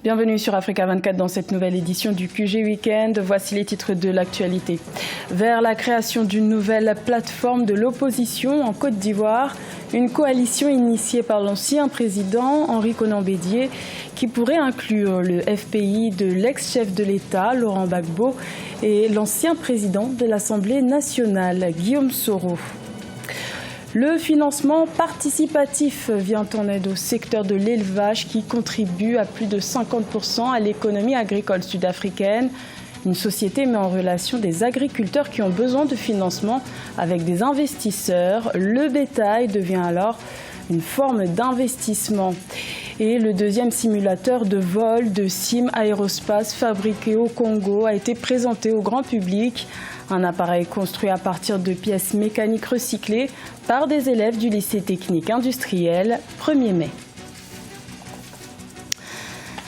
Bienvenue sur Africa 24 dans cette nouvelle édition du QG Weekend. Voici les titres de l'actualité. Vers la création d'une nouvelle plateforme de l'opposition en Côte d'Ivoire, une coalition initiée par l'ancien président Henri Konan Bédié qui pourrait inclure le FPI de l'ex-chef de l'État Laurent Gbagbo et l'ancien président de l'Assemblée nationale Guillaume Soro. Le financement participatif vient en aide au secteur de l'élevage qui contribue à plus de 50% à l'économie agricole sud-africaine. Une société met en relation des agriculteurs qui ont besoin de financement avec des investisseurs. Le bétail devient alors une forme d'investissement. Et le deuxième simulateur de vol de Sim Aerospace fabriqué au Congo a été présenté au grand public. Un appareil construit à partir de pièces mécaniques recyclées par des élèves du lycée technique industriel, 1er mai.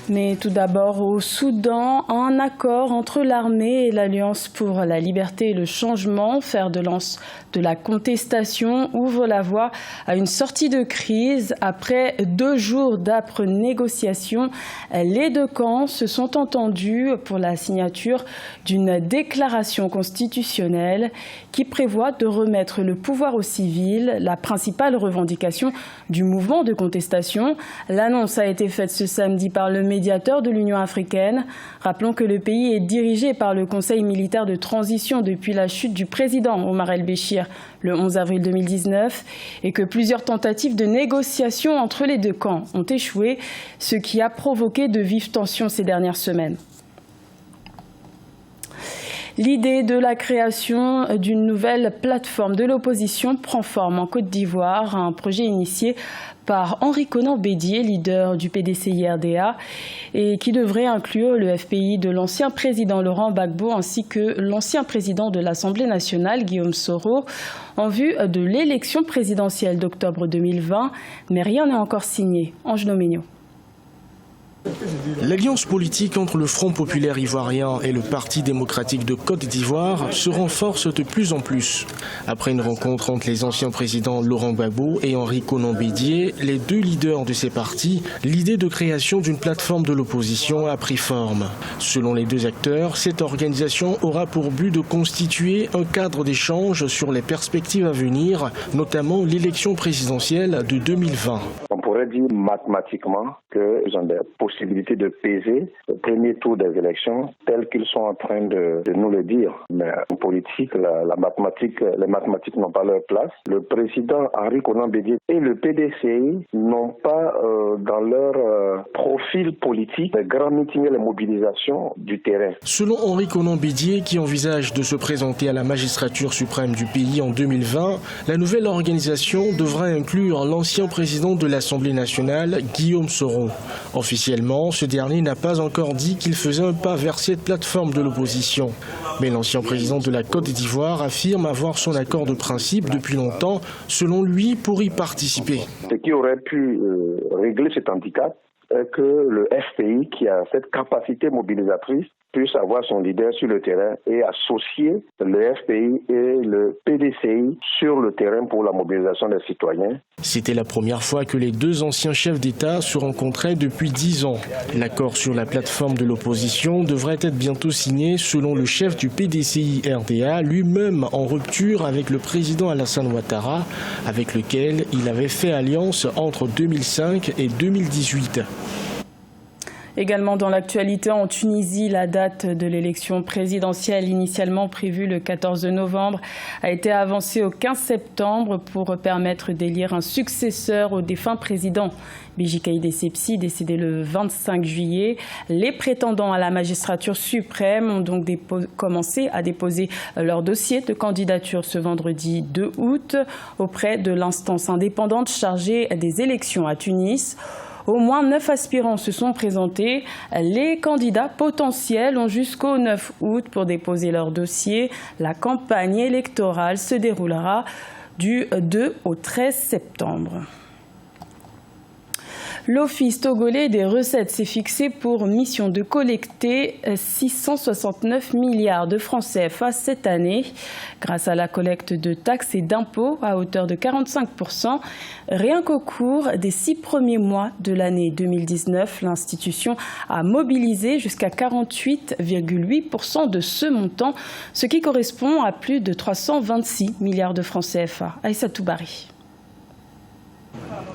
Mais tout d'abord au Soudan, un accord entre l'armée et l'Alliance pour la liberté et le changement, fer de lance de la contestation, ouvre la voie à une sortie de crise. Après 2 jours d'âpres négociations, les deux camps se sont entendus pour la signature d'une déclaration constitutionnelle qui prévoit de remettre le pouvoir aux civils, la principale revendication du mouvement de contestation. L'annonce a été faite ce samedi par le médiateur de l'Union africaine. Rappelons que le pays est dirigé par le Conseil militaire de transition depuis la chute du président Omar el-Béchir le 11 avril 2019 et que plusieurs tentatives de négociation entre les deux camps ont échoué, ce qui a provoqué de vives tensions ces dernières semaines. L'idée de la création d'une nouvelle plateforme de l'opposition prend forme en Côte d'Ivoire, un projet initié par Henri Konan Bédié, leader du PDCI-RDA, et qui devrait inclure le FPI de l'ancien président Laurent Gbagbo ainsi que l'ancien président de l'Assemblée nationale, Guillaume Soro, en vue de l'élection présidentielle d'octobre 2020. Mais rien n'est encore signé. Ange Noménio. L'alliance politique entre le Front populaire ivoirien et le Parti démocratique de Côte d'Ivoire se renforce de plus en plus. Après une rencontre entre les anciens présidents Laurent Gbagbo et Henri Konan Bédié, les deux leaders de ces partis, l'idée de création d'une plateforme de l'opposition a pris forme. Selon les deux acteurs, cette organisation aura pour but de constituer un cadre d'échange sur les perspectives à venir, notamment l'élection présidentielle de 2020. On pourrait dire mathématiquement qu'ils ont des possibilités de peser le premier tour des élections tels qu'ils sont en train de nous le dire. Mais en politique, les mathématiques n'ont pas leur place. Le président Henri Konan Bédié et le PDCI n'ont pas dans leur profil politique les grands meetings et les mobilisations du terrain. Selon Henri Konan Bédié, qui envisage de se présenter à la magistrature suprême du pays en 2020, la nouvelle organisation devra inclure l'ancien président de l'Assemblée nationale, Guillaume Soro. Officiellement, ce dernier n'a pas encore dit qu'il faisait un pas vers cette plateforme de l'opposition. Mais l'ancien président de la Côte d'Ivoire affirme avoir son accord de principe depuis longtemps, selon lui, pour y participer. Ce qui aurait pu régler cet handicap est que le FPI, qui a cette capacité mobilisatrice, puisse avoir son leader sur le terrain et associer le FPI et le PDCI sur le terrain pour la mobilisation des citoyens. C'était la première fois que les deux anciens chefs d'État se rencontraient depuis 10 ans. L'accord sur la plateforme de l'opposition devrait être bientôt signé selon le chef du PDCI-RDA, lui-même en rupture avec le président Alassane Ouattara, avec lequel il avait fait alliance entre 2005 et 2018. Également dans l'actualité, en Tunisie, la date de l'élection présidentielle initialement prévue le 14 novembre a été avancée au 15 septembre pour permettre d'élire un successeur au défunt président Béji Caïd Essebsi, décédé le 25 juillet. Les prétendants à la magistrature suprême ont donc commencé à déposer leur dossier de candidature ce vendredi 2 août auprès de l'instance indépendante chargée des élections à Tunis. Au moins 9 aspirants se sont présentés. Les candidats potentiels ont jusqu'au 9 août pour déposer leur dossier. La campagne électorale se déroulera du 2 au 13 septembre. L'Office togolais des recettes s'est fixé pour mission de collecter 669 milliards de francs CFA cette année. Grâce à la collecte de taxes et d'impôts à hauteur de 45%, rien qu'au cours des 6 premiers mois de l'année 2019, l'institution a mobilisé jusqu'à 48,8% de ce montant, ce qui correspond à plus de 326 milliards de francs CFA. Aïssatou Bari.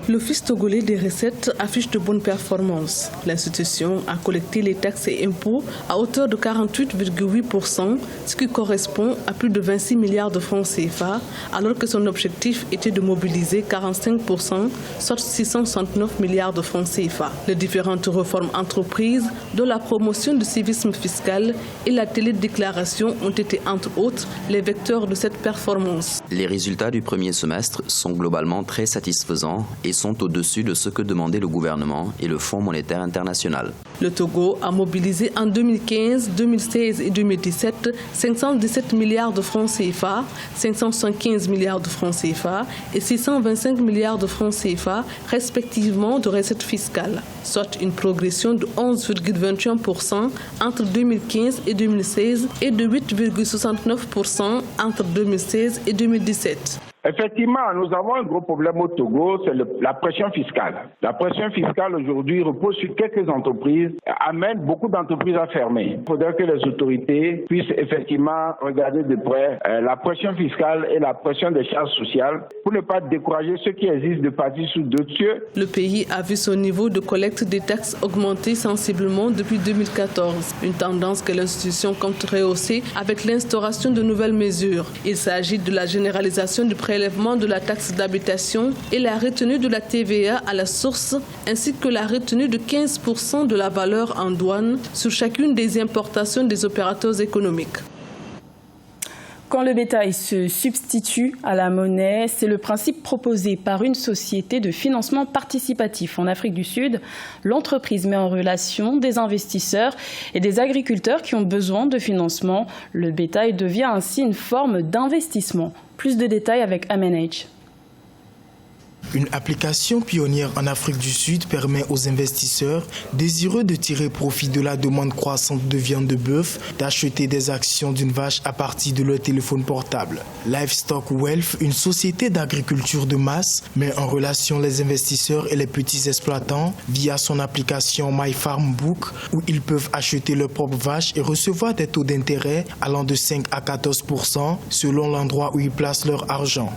L'Office togolais des recettes affiche de bonnes performances. L'institution a collecté les taxes et impôts à hauteur de 48,8%, ce qui correspond à plus de 26 milliards de francs CFA, alors que son objectif était de mobiliser 45%, soit 669 milliards de francs CFA. Les différentes réformes entreprises, dont la promotion du civisme fiscal et la télédéclaration, ont été entre autres les vecteurs de cette performance. Les résultats du premier semestre sont globalement très satisfaisants et sont au-dessus de ce que demandait le gouvernement et le Fonds monétaire international. Le Togo a mobilisé en 2015, 2016 et 2017 517 milliards de francs CFA, 575 milliards de francs CFA et 625 milliards de francs CFA respectivement de recettes fiscales, soit une progression de 11,21% entre 2015 et 2016 et de 8,69% entre 2016 et 2017. Effectivement, nous avons un gros problème au Togo, c'est la pression fiscale. La pression fiscale aujourd'hui repose sur quelques entreprises, amène beaucoup d'entreprises à fermer. Il faudrait que les autorités puissent effectivement regarder de près la pression fiscale et la pression des charges sociales pour ne pas décourager ceux qui existent de partir sous d'autres cieux. Le pays a vu son niveau de collecte des taxes augmenter sensiblement depuis 2014, une tendance que l'institution compte rehausser avec l'instauration de nouvelles mesures. Il s'agit de la généralisation du prélèvement de la taxe d'habitation et la retenue de la TVA à la source, ainsi que la retenue de 15% de la valeur en douane sur chacune des importations des opérateurs économiques. Quand le bétail se substitue à la monnaie, c'est le principe proposé par une société de financement participatif en Afrique du Sud. L'entreprise met en relation des investisseurs et des agriculteurs qui ont besoin de financement. Le bétail devient ainsi une forme d'investissement. Plus de détails avec Amenage. Une application pionnière en Afrique du Sud permet aux investisseurs désireux de tirer profit de la demande croissante de viande de bœuf d'acheter des actions d'une vache à partir de leur téléphone portable. Livestock Wealth, une société d'agriculture de masse, met en relation les investisseurs et les petits exploitants via son application MyFarmBook où ils peuvent acheter leurs propres vaches et recevoir des taux d'intérêt allant de 5 à 14% selon l'endroit où ils placent leur argent.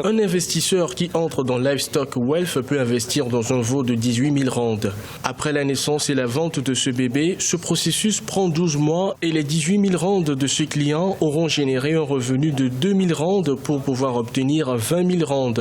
Un investisseur qui entre dans Livestock Wealth peut investir dans un veau de 18 000 rands. Après la naissance et la vente de ce bébé, ce processus prend 12 mois et les 18 000 rands de ce client auront généré un revenu de 2 000 rands pour pouvoir obtenir 20 000 rands.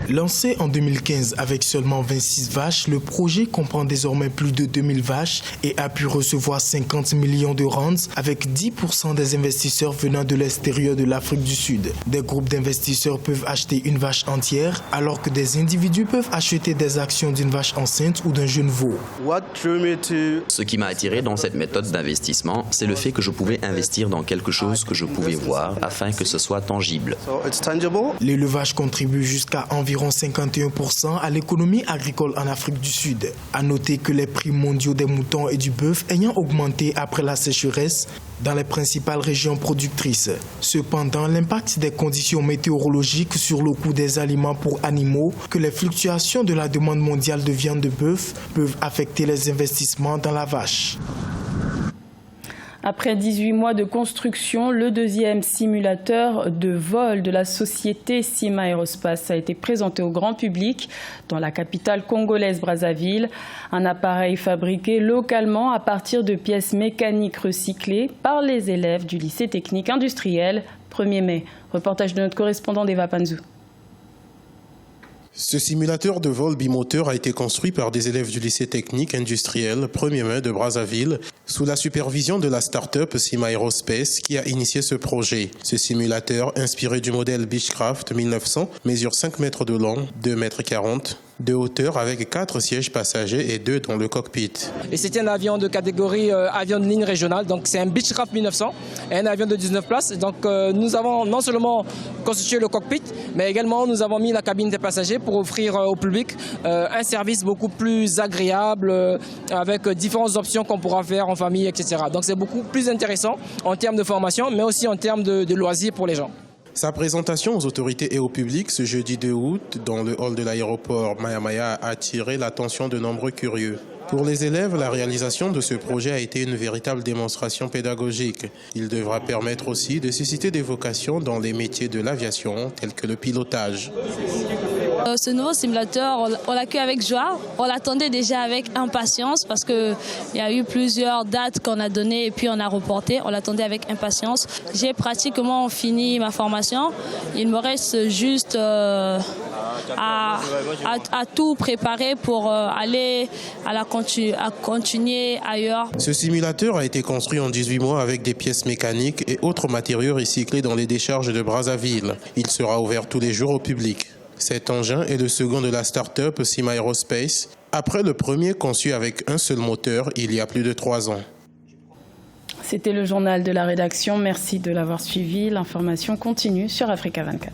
Lancé en 2015 avec seulement 26 vaches, le projet comprend désormais plus de 2000 vaches et a pu recevoir 50 millions de rands avec 10% des investisseurs venant de l'extérieur de l'Afrique du Sud. Des groupes d'investisseurs peuvent acheter une vache entière alors que des individus peuvent acheter des actions d'une vache enceinte ou d'un jeune veau. Ce qui m'a attiré dans cette méthode d'investissement, c'est le fait que je pouvais investir dans quelque chose que je pouvais voir afin que ce soit tangible. L'élevage contribue jusqu'à environ 51% à l'économie agricole en Afrique du Sud. À noter que les prix mondiaux des moutons et du bœuf ayant augmenté après la sécheresse dans les principales régions productrices. Cependant, l'impact des conditions météorologiques sur le coût des aliments pour animaux, que les fluctuations de la demande mondiale de viande de bœuf peuvent affecter les investissements dans la vache. Après 18 mois de construction, le deuxième simulateur de vol de la société Sima Aerospace a été présenté au grand public dans la capitale congolaise Brazzaville. Un appareil fabriqué localement à partir de pièces mécaniques recyclées par les élèves du lycée technique industriel 1er mai. Reportage de notre correspondant Deva Panzou. Ce simulateur de vol bimoteur a été construit par des élèves du lycée technique industriel 1er mai de Brazzaville sous la supervision de la start-up Sima Aerospace qui a initié ce projet. Ce simulateur, inspiré du modèle Beechcraft 1900, mesure 5 mètres de long, 2 mètres 40 de hauteur avec 4 sièges passagers et 2 dans le cockpit. Et c'est un avion de catégorie avion de ligne régionale, donc c'est un Beechcraft 1900, un avion de 19 places. Donc nous avons non seulement constitué le cockpit, mais également nous avons mis la cabine des passagers pour offrir au public un service beaucoup plus agréable avec différentes options qu'on pourra faire en famille, etc. Donc c'est beaucoup plus intéressant en termes de formation, mais aussi en termes de loisirs pour les gens. Sa présentation aux autorités et au public ce jeudi 2 août dans le hall de l'aéroport Maya Maya a attiré l'attention de nombreux curieux. Pour les élèves, la réalisation de ce projet a été une véritable démonstration pédagogique. Il devra permettre aussi de susciter des vocations dans les métiers de l'aviation tels que le pilotage. Ce nouveau simulateur, on l'accueille avec joie. On l'attendait déjà avec impatience parce qu'il y a eu plusieurs dates qu'on a données et puis on a reporté. On l'attendait avec impatience. J'ai pratiquement fini ma formation. Il me reste juste à tout préparer pour aller à continuer ailleurs. Ce simulateur a été construit en 18 mois avec des pièces mécaniques et autres matériaux recyclés dans les décharges de Brazzaville. Il sera ouvert tous les jours au public. Cet engin est le second de la start-up Sima Aerospace, après le premier conçu avec un seul moteur il y a plus de 3 ans. C'était le journal de la rédaction. Merci de l'avoir suivi. L'information continue sur Africa 24.